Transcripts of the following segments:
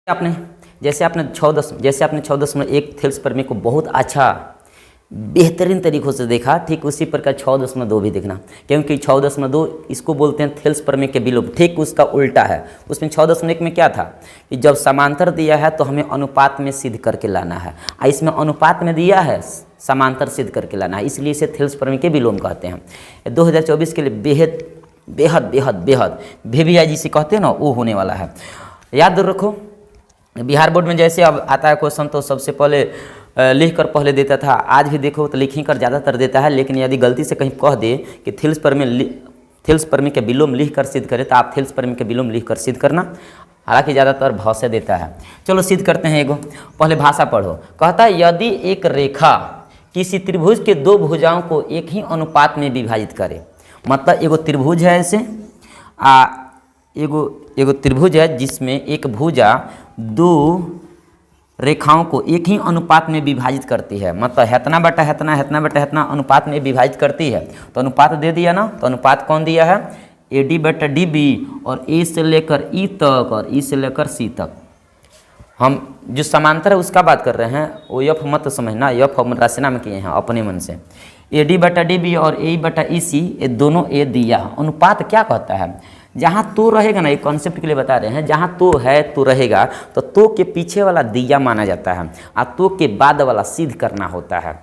आपने जैसे आपने 6.1 थेल्स पर मेरे को बहुत अच्छा बेहतरीन तरीक़ों से देखा, ठीक उसी प्रकार 6.2 भी देखना, क्योंकि 6.2 इसको बोलते हैं थेल्स पर में के विलोम, ठीक उसका उल्टा है। उसमें 6.1 में क्या था कि जब समांतर दिया है तो हमें अनुपात में सिद्ध करके लाना है, और इसमें अनुपात में दिया है समांतर सिद्ध करके लाना है, इसलिए इसे थेल्स पर में के विलोम कहते हैं। 2024 के लिए बेहद बेहद बेहद बेहद VVI जिसे कहते हैं ना, वो होने वाला है। याद रखो, बिहार बोर्ड में जैसे अब आता है क्वेश्चन तो सबसे पहले लिख कर पहले देता था, आज भी देखो तो लिख ही कर ज़्यादातर देता है, लेकिन यदि गलती से कहीं कह दे कि थेल्स पर में के विलोम लिख कर सिद्ध करें तो आप थेल्स पर में के विलोम लिख कर सिद्ध करना, हालांकि ज़्यादातर भाव से देता है। चलो सिद्ध करते हैं। एगो पहले भाषा पढ़ो। कहता है यदि एक रेखा किसी त्रिभुज के दो भुजाओं को एक ही अनुपात में विभाजित करे, मतलब एगो त्रिभुज है ऐसे, एगो त्रिभुज है जिसमें एक भुजा दो रेखाओं को एक ही अनुपात में विभाजित करती है, मतलब हेतना बटा हेतना हेतना बटा हेतना अनुपात में विभाजित करती है। तो अनुपात दे दिया ना, तो अनुपात कौन दिया है? AD बटा DB, और A से लेकर E तक और E से लेकर C तक। हम जो समांतर है उसका बात कर रहे हैं, वो F मत समझना, F हम रचना में किए हैं अपने मन से। AD बटा DB और A बटा EC, ये दोनों A दिया। अनुपात क्या कहता है? जहाँ तो रहेगा ना, एक कॉन्सेप्ट के लिए बता रहे हैं, जहाँ तो है तो रहेगा, तो के पीछे वाला दिया माना जाता है, और तो के बाद वाला सिद्ध करना होता है।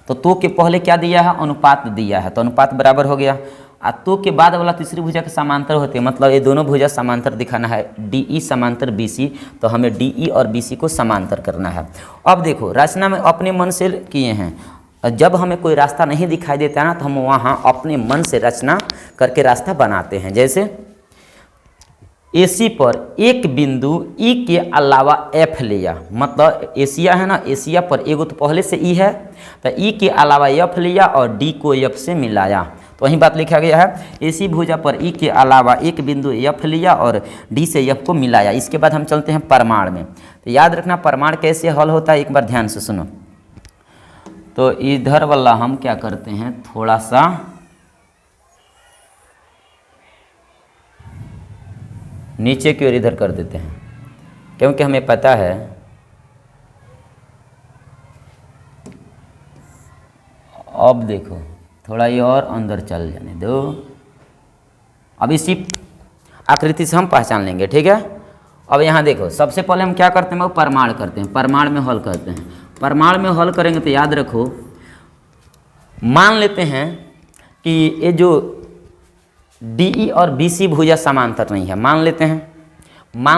तो के पहले क्या दिया है? अनुपात दिया है, तो अनुपात बराबर हो गया। और तो के बाद वाला तीसरी भुजा के समांतर होते हैं, मतलब ये दोनों भुजा समांतर दिखाना है, DE समांतर BC, तो हमें DE और BC को समांतर करना है। अब देखो, रचना में अपने मन से किए हैं, जब हमें कोई रास्ता नहीं दिखाई देता ना, तो हम वहाँ अपने मन से रचना करके रास्ता बनाते हैं। जैसे AC पर एक बिंदु E के अलावा F लिया, मतलब एशिया है ना, एशिया पर एगो तो पहले से E है, तो E के अलावा F लिया और D को F से मिलाया, तो वही बात लिखा गया है। AC भुजा पर E के अलावा एक बिंदु F लिया और D से F को मिलाया। इसके बाद हम चलते हैं प्रमाण में। तो याद रखना प्रमाण कैसे हल होता है, एक बार ध्यान से सुनो। तो इधर वाला हम क्या करते हैं, थोड़ा सा नीचे की ओर इधर कर देते हैं, क्योंकि हमें पता है अब देखो थोड़ा ये और अंदर चल जाने दो। अब इसी आकृति से हम पहचान लेंगे, ठीक है। अब यहाँ देखो, सबसे पहले हम क्या करते हैं, वो प्रमाण करते हैं, प्रमाण में हल करते हैं। प्रमाण में हल करेंगे तो याद रखो, मान लेते हैं कि ये जो DE और BC भुजा समांतर नहीं है, मान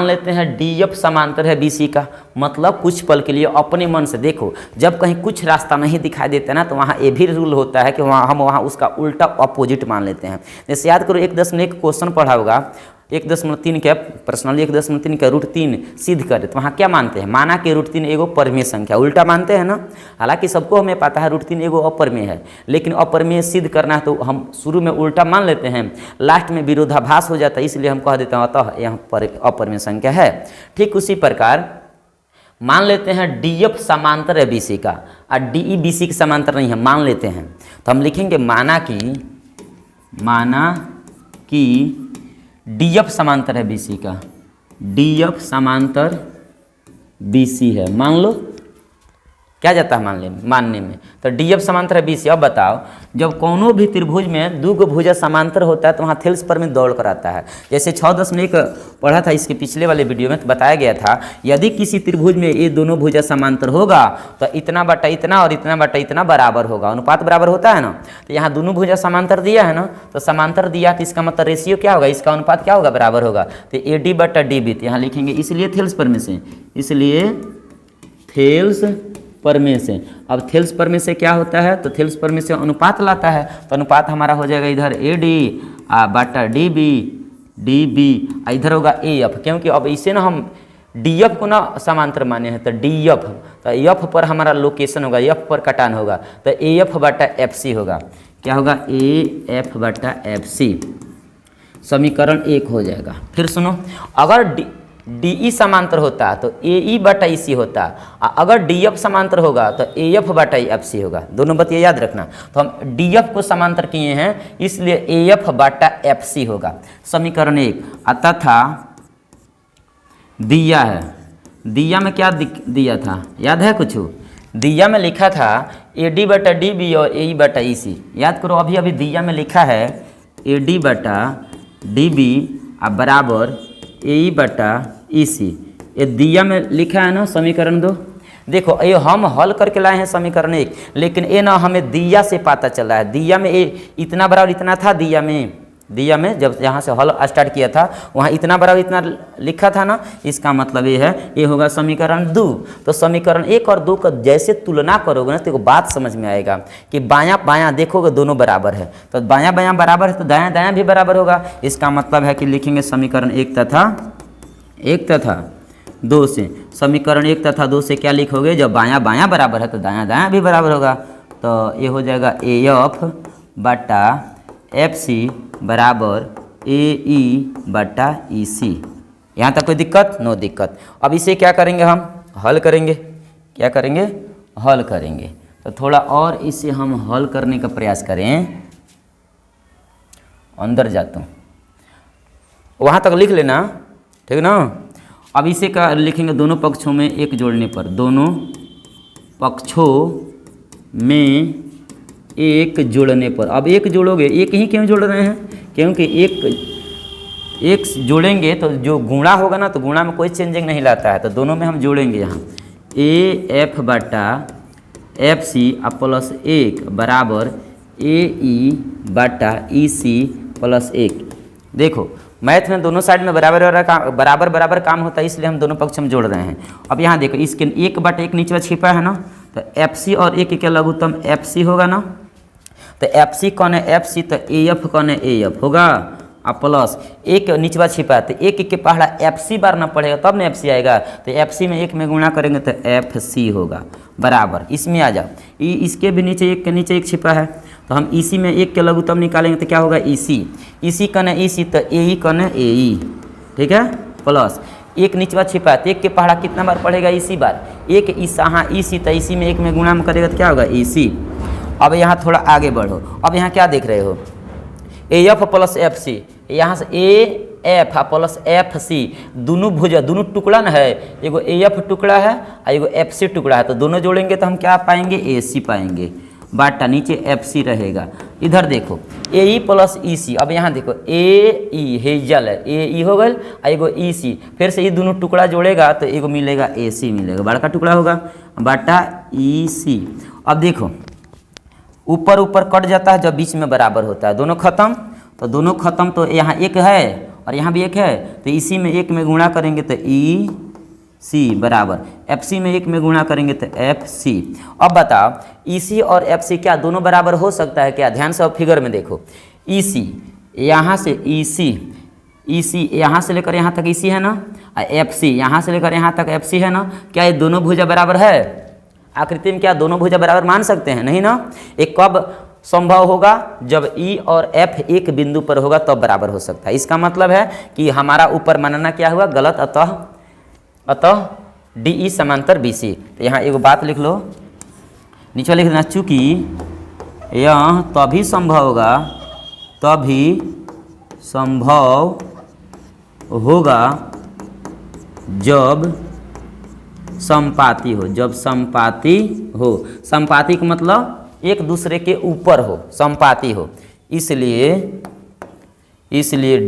लेते हैं DF समांतर है BC का, मतलब कुछ पल के लिए अपने मन से देखो, जब कहीं कुछ रास्ता नहीं दिखाई देता ना, तो वहाँ ये भी रूल होता है कि हम वहाँ उसका उल्टा अपोजिट मान लेते हैं। जैसे याद करो, 1.1 क्वेश्चन पढ़ा होगा, 1.3 के पर्सनली 1.3 का √3 सिद्ध करे, तो वहाँ क्या मानते हैं? माना कि √3 एगो परमेय संख्या, उल्टा मानते हैं ना। हालांकि सबको हमें पता है √3 एगो अपरमेय है, लेकिन अपरमेय सिद्ध करना है तो हम शुरू में उल्टा मान लेते हैं, लास्ट में विरोधाभास हो जाता है, इसलिए हम कह देते हैं अतः यहाँ पर अपरमेय संख्या है। ठीक उसी प्रकार मान लेते हैं DF समांतर है BC का और DE BC के समांतर नहीं है, मान लेते हैं, तो हम लिखेंगे माना कि DF समांतर है BC का, DF समांतर BC है, मान लो। क्या जाता है मानने में, तो DF समांतर है BC। अब बताओ, जब कोनो भी त्रिभुज में दो गो भुजा समांतर होता है तो वहाँ थेल्स पर में दौड़ कर आता है। जैसे 6.1 पढ़ा था इसके पिछले वाले वीडियो में, तो बताया गया था यदि किसी त्रिभुज में ये दोनों भुजा समांतर होगा तो इतना बटा इतना और इतना बटा इतना बराबर होगा, अनुपात बराबर होता है ना। तो यहाँ दोनों भुजा समांतर दिया है ना, तो समांतर दिया तो इसका मतलब रेशियो क्या होगा, इसका अनुपात क्या होगा, बराबर होगा। तो AD बटा DB, तो यहाँ लिखेंगे इसलिए थेल्स पर में से, इसलिए थेल्स पर में से। अब थेल्स पर में से क्या होता है, तो थेल्स पर में से अनुपात लाता है, तो अनुपात हमारा हो जाएगा इधर AD बटा DB, इधर होगा AF, क्योंकि अब इसे ना हम DF को ना समांतर माने हैं, तो DF, तो F पर हमारा लोकेशन होगा, F पर कटान होगा, तो AF बटा FC होगा। क्या होगा, AF बटा FC, समीकरण 1 हो जाएगा। फिर सुनो, अगर DE समांतर होता तो AE बटा EC होता, अगर DF समांतर होगा तो AF बटा FC होगा। दोनों बात ये याद रखना। तो हम DF को समांतर किए हैं, इसलिए AF बटा FC होगा, समीकरण 1। तथा दिया है दिया में क्या दिया था, याद है कुछ? दिया में लिखा था AD बटा DB और AE बटा EC। याद करो, अभी अभी दिया में लिखा है AD बटा DB बराबर AE बटा EC। ये दिया में लिखा है ना समीकरण 2। देखो ये हम हल करके लाए हैं समीकरण 1, लेकिन ये ना हमें दिया से पता चला है। दिया में ये इतना बराबर इतना था, दिया में जब यहाँ से हल स्टार्ट किया था वहाँ इतना बराबर इतना लिखा था ना। इसका मतलब ये है, ये होगा समीकरण 2। तो समीकरण 1 और 2 का जैसे तुलना करोगे ना तो बात समझ में आएगा कि बायां बायां देखोगे दोनों बराबर है, तो बायां बायां बराबर है तो दायां दायां भी बराबर होगा। इसका मतलब है कि लिखेंगे समीकरण 1 तथा 2 से। समीकरण 1 तथा 2 से क्या लिखोगे, जब बायां बायां बराबर है तो दायां दायां भी बराबर होगा। तो ये हो जाएगा AF बटा FC बराबर AE बटा EC। यहाँ तक कोई दिक्कत? नो दिक्कत। अब इसे क्या करेंगे, हम हल करेंगे। क्या करेंगे? हल करेंगे। तो थोड़ा और इसे हम हल करने का प्रयास करें। अंदर जाता हूँ, वहाँ तक लिख लेना, ठीक ना। अब इसे क्या लिखेंगे, दोनों पक्षों में एक जोड़ने पर, दोनों पक्षों में एक जोड़ने पर। अब एक जोड़ोगे, एक ही क्यों जोड़ रहे हैं, क्योंकि एक जोड़ेंगे तो जो गुणा होगा ना, तो गुणा में कोई चेंजिंग नहीं लाता है, तो दोनों में हम जोड़ेंगे। यहाँ AF बटा FC प्लस 1 बराबर AE बटा EC प्लस 1। देखो मैथ में दोनों साइड में बराबर काम होता है, इसलिए हम दोनों पक्ष में जोड़ रहे हैं। अब यहाँ देखो, इसके 1 बटा 1 नीचे छिपा है ना, तो FC और A के लघुत्तम FC होगा ना। तो FC कौन है, FC, तो AF कौन है, AF होगा। अब प्लस 1 नीचवा छिपा है, तो 1 के पहाड़ा FC बार ना पड़ेगा तब ना FC आएगा। तो FC में 1 में गुणा करेंगे तो FC होगा बराबर। इसमें आ जाओ, इसके भी नीचे 1 के नीचे 1 छिपा है, तो हम EC में 1 के लघुत्तम निकालेंगे तो क्या होगा, EC कौन है, EC, तो AE कौन है, AE, ठीक है। प्लस 1 नीचवा छिपा है, तो 1 के पहाड़ा कितना बार पड़ेगा, EC बार। 1 हाँ EC, तो EC में 1 में गुणा में करेगा तो क्या होगा, EC। अब यहाँ थोड़ा आगे बढ़ो, अब यहाँ क्या देख रहे हो, AF प्लस FC, यहाँ से AF प्लस FC, दोनों भुजा, दोनों टुकड़ा न है, एगो AF टुकड़ा है और एगो FC टुकड़ा है, तो दोनों जोड़ेंगे तो हम क्या पाएंगे, AC पाएंगे। बाटा नीचे FC रहेगा। इधर देखो AE प्लस EC। अब यहाँ देखो AE हेजल है, AE हो गल, एगो EC, फिर से ये दोनों टुकड़ा जोड़ेगा तो एगो मिलेगा AC मिलेगा, बड़ा का टुकड़ा होगा, बाटा EC। अब देखो ऊपर ऊपर कट जाता है जब बीच में बराबर होता है, दोनों खत्म, तो दोनों खत्म, तो यहाँ 1 है और यहाँ भी 1 है, तो इसी में 1 में गुणा करेंगे तो EC बराबर FC में 1 में गुणा करेंगे तो FC। अब बताओ EC और FC क्या दोनों बराबर हो सकता है क्या? ध्यान से अब फिगर में देखो, EC यहाँ से EC यहाँ से लेकर यहाँ तक EC है ना, FC यहाँ से लेकर यहाँ तक FC है ना, क्या ये दोनों भुजा बराबर है? आकृति में क्या दोनों भुजा बराबर मान सकते हैं? नहीं ना। एक कब संभव होगा, जब E और F एक बिंदु पर होगा तब बराबर हो सकता है। इसका मतलब है कि हमारा ऊपर मानना क्या हुआ, गलत, अतः DE समांतर BC। तो यहाँ एक बात लिख लो, नीचे लिख देना, चूंकि यह तभी संभव होगा जब समपाती हो, समपाती का मतलब एक दूसरे के ऊपर हो, समपाती हो। इसलिए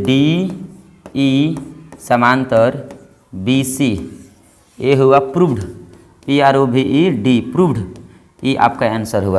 DE समांतर BC, ये हुआ प्रूव्ड, PROVED, प्रूव्ड। ये आपका आंसर हुआ।